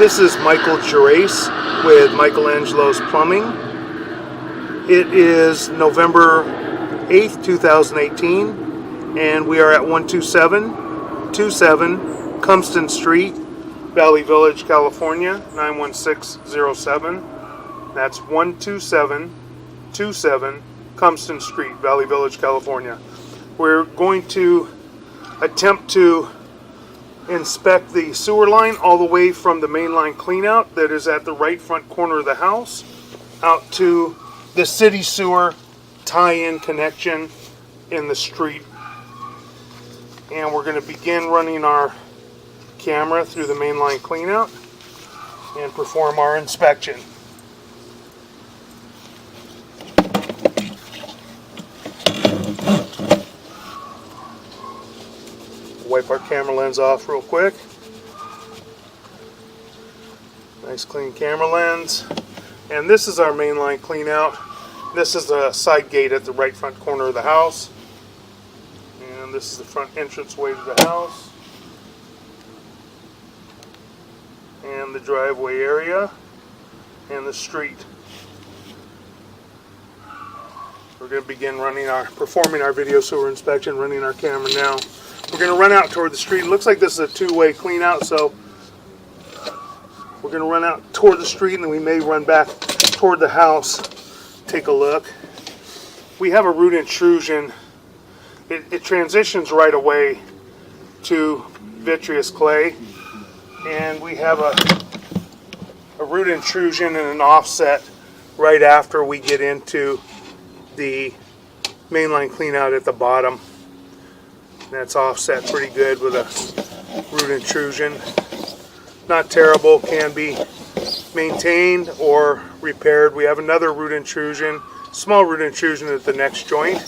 This is Michael Gerace with Michelangelo's Plumbing. It is November 8th, 2018, and we are at 12727 Compston Street, Valley Village, California, 91607. That's 12727 Compston Street, Valley Village, California. We're going to attempt to inspect the sewer line all the way from the main line cleanout that is at the right front corner of the house out to the city sewer tie-in connection in the street. And we're going to begin running our camera through the main line cleanout and perform our inspection. Wipe our camera lens off real quick. Nice clean camera lens. And this is our main line clean out. This is a side gate at the right front corner of the house. And this is the front entrance way to the house. And the driveway area. And the street. We're going to begin performing our video sewer inspection, running our camera now. We're going to run out toward the street. It looks like this is a two-way clean out, so we're going to run out toward the street and then we may run back toward the house. Take a look. We have a root intrusion. It transitions right away to vitreous clay, and we have a root intrusion and an offset right after we get into the mainline clean out at the bottom. That's offset pretty good with a root intrusion. Not terrible, can be maintained or repaired. We have another root intrusion, small root intrusion at the next joint.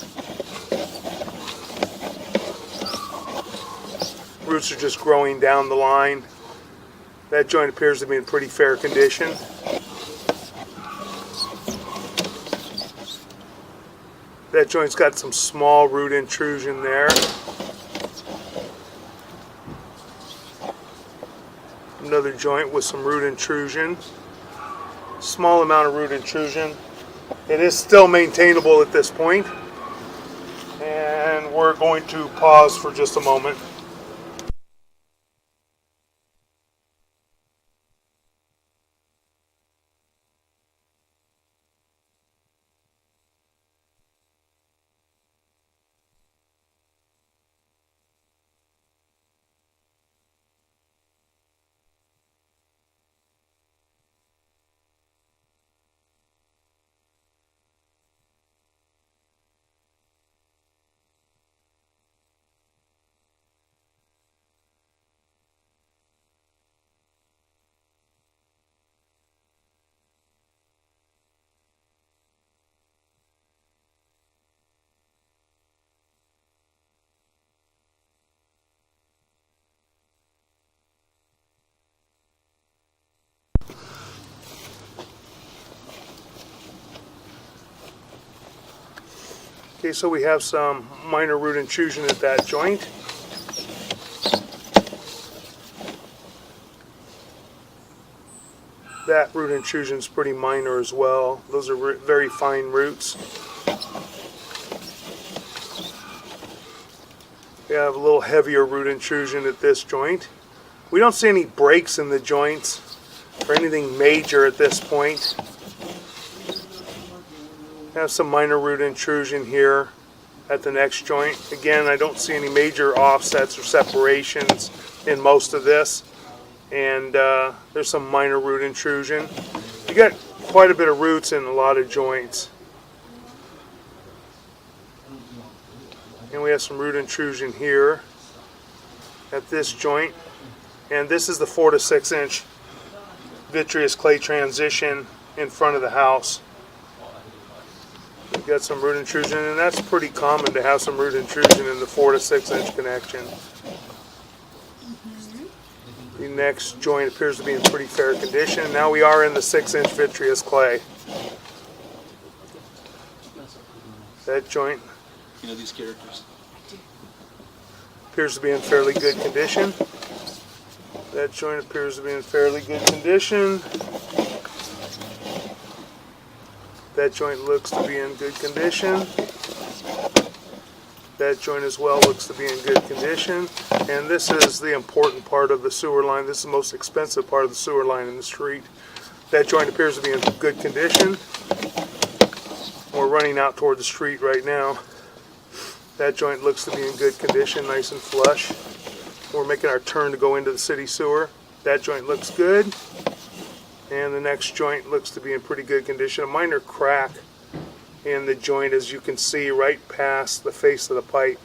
Roots are just growing down the line. That joint appears to be in pretty fair condition. That joint's got some small root intrusion there. Another joint with some root intrusion. Small amount of root intrusion. It is still maintainable at this point. And we're going to pause for just a moment. Okay, so we have some minor root intrusion at that joint. That root intrusion is pretty minor as well. Those are very fine roots. We have a little heavier root intrusion at this joint. We don't see any breaks in the joints or anything major at this point. Have some minor root intrusion here at the next joint. Again, I don't see any major offsets or separations in most of this. And there's some minor root intrusion. You got quite a bit of roots in a lot of joints. And we have some root intrusion here at this joint. And this is the 4 to 6 inch vitreous clay transition in front of the house. We've got some root intrusion, and that's pretty common to have some root intrusion in the 4 to 6 inch connection. The next joint appears to be in pretty fair condition. Now we are in the 6 inch vitreous clay. That joint these characters appears to be in fairly good condition. That joint appears to be in fairly good condition. That joint looks to be in good condition. That joint as well looks to be in good condition. And this is the important part of the sewer line. This is the most expensive part of the sewer line in the street. That joint appears to be in good condition. We're running out toward the street right now. That joint looks to be in good condition, nice and flush. We're making our turn to go into the city sewer. That joint looks good. And the next joint looks to be in pretty good condition. A minor crack in the joint, as you can see, right past the face of the pipe.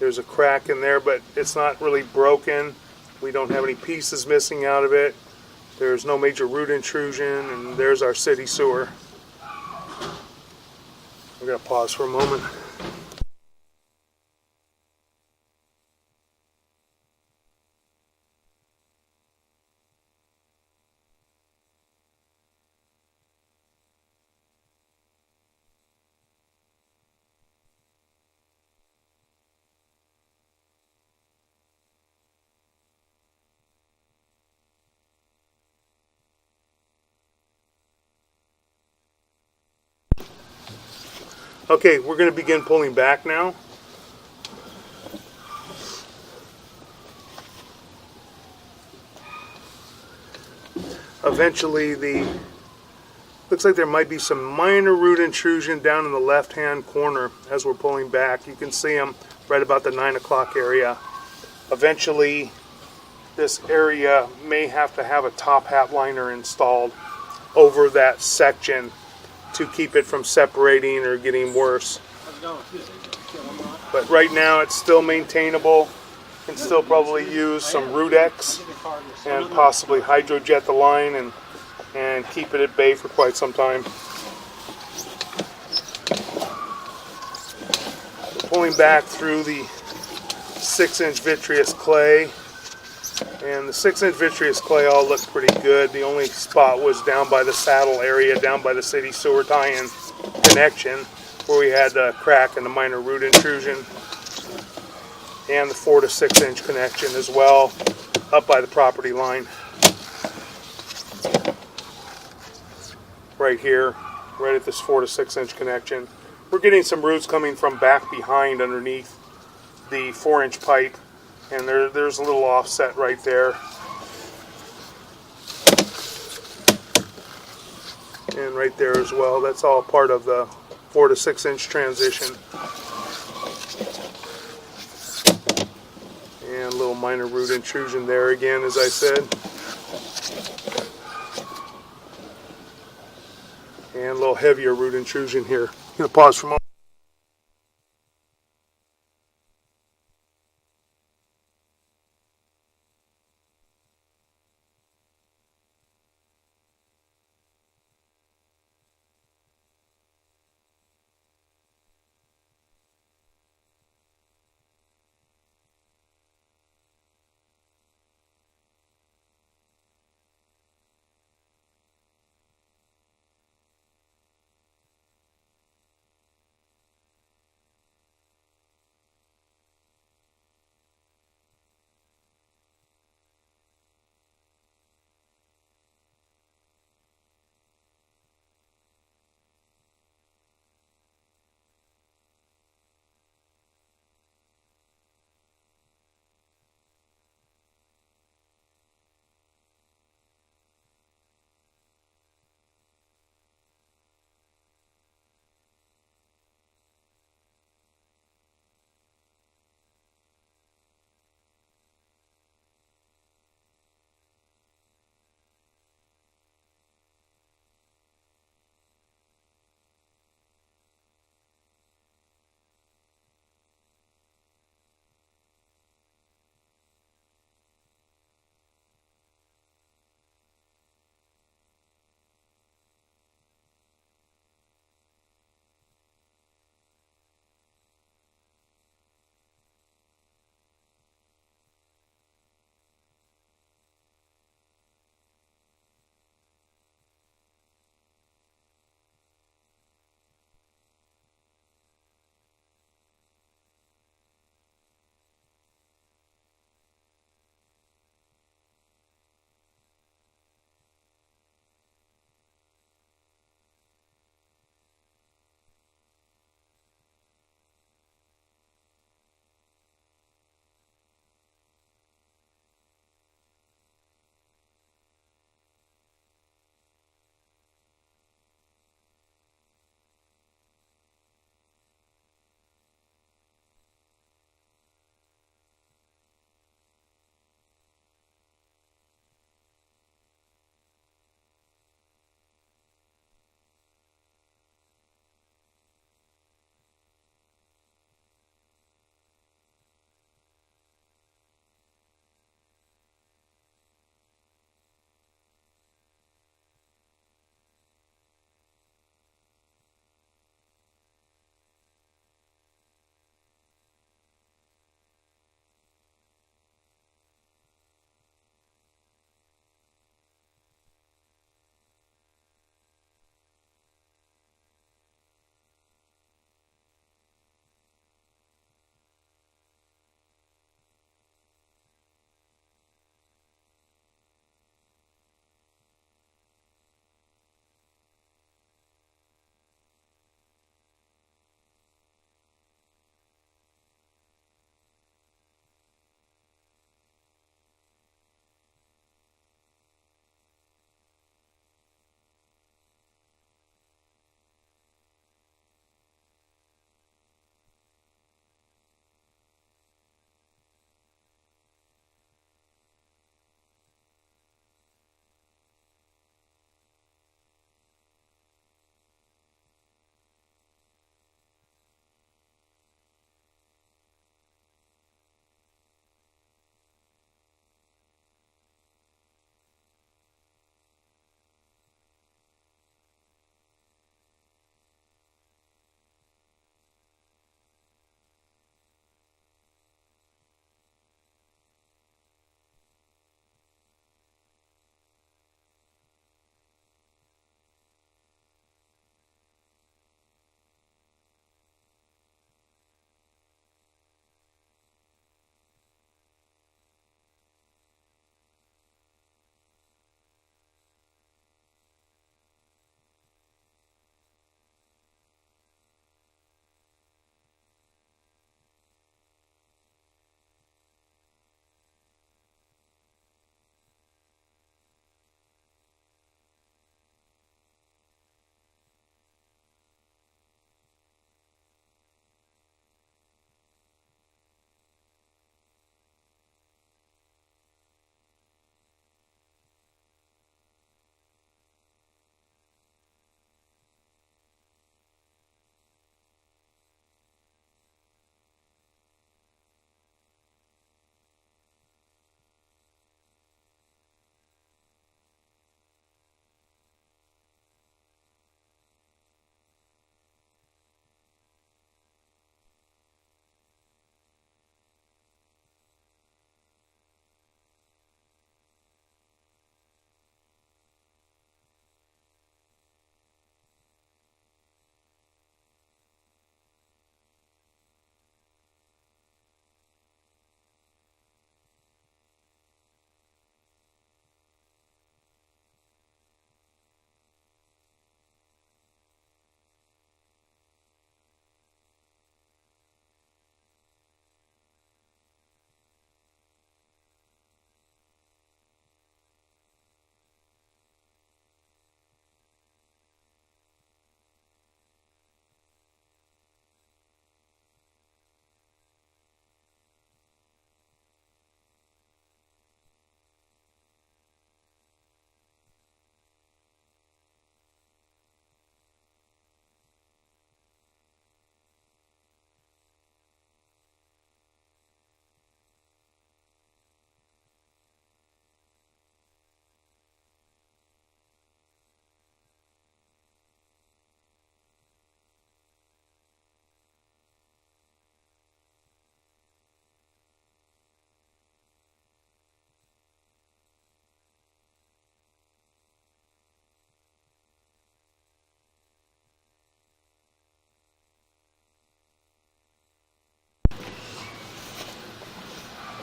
There's a crack in there, but it's not really broken. We don't have any pieces missing out of it. There's no major root intrusion, and there's our city sewer. We're going to pause for a moment. Okay, we're going to begin pulling back now. Eventually, looks like there might be some minor root intrusion down in the left-hand corner as we're pulling back. You can see them right about the 9 o'clock area. Eventually, this area may have to have a top hat liner installed over that section to keep it from separating or getting worse. But right now it's still maintainable. Can still probably use some Rudex and possibly hydrojet the line and keep it at bay for quite some time. Pulling back through the 6-inch vitreous clay. And the 6-inch vitreous clay all looked pretty good. The only spot was down by the saddle area, down by the city sewer tie-in connection, where we had a crack and a minor root intrusion. And the 4 to 6 inch connection as well, up by the property line. Right here, right at this 4 to 6 inch connection. We're getting some roots coming from back behind underneath the 4-inch pipe. And there's a little offset right there. And right there as well. That's all part of the 4 to 6 inch transition. And a little minor root intrusion there again, as I said. And a little heavier root intrusion here. I'm going to pause for a moment.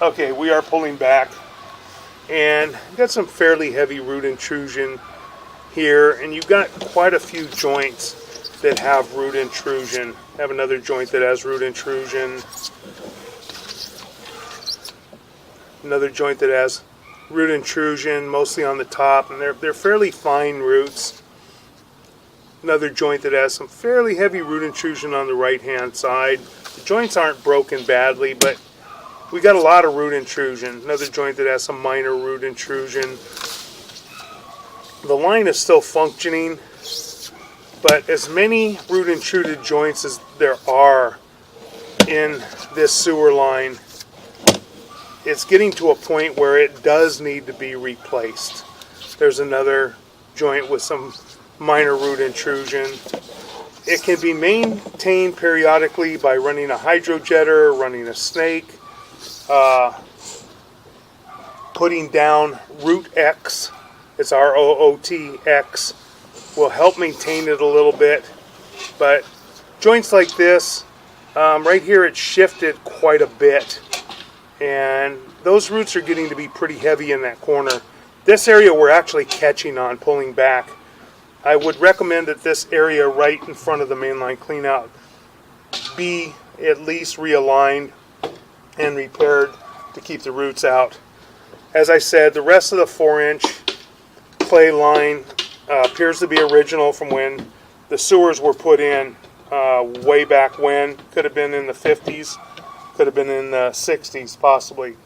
Okay, we are pulling back, and you've got some fairly heavy root intrusion here, and you've got quite a few joints that have root intrusion. I have another joint that has root intrusion. Another joint that has root intrusion, mostly on the top, and they're fairly fine roots. Another joint that has some fairly heavy root intrusion on the right-hand side. The joints aren't broken badly, but we got a lot of root intrusion. Another joint that has some minor root intrusion. The line is still functioning, but as many root intruded joints as there are in this sewer line, it's getting to a point where it does need to be replaced. There's another joint with some minor root intrusion. It can be maintained periodically by running a hydrojetter, running a snake, putting down Root X. It's ROOTX. Will help maintain it a little bit. But joints like this, right here it's shifted quite a bit, and those roots are getting to be pretty heavy in that corner. This area we're actually catching on, pulling back. I would recommend that this area right in front of the mainline cleanout be at least realigned and repaired to keep the roots out. As I said, the rest of the 4-inch clay line appears to be original from when the sewers were put in way back when. Could have been in the 50s, could have been in the 60s possibly.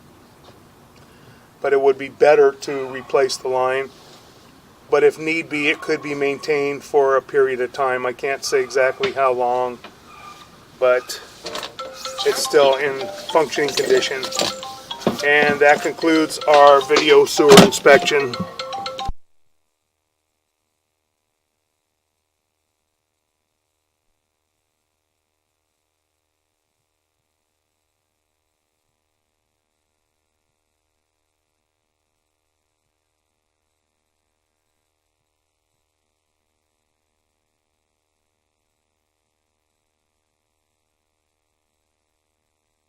But it would be better to replace the line. But if need be, it could be maintained for a period of time. I can't say exactly how long, but it's still in functioning condition. And that concludes our video sewer inspection.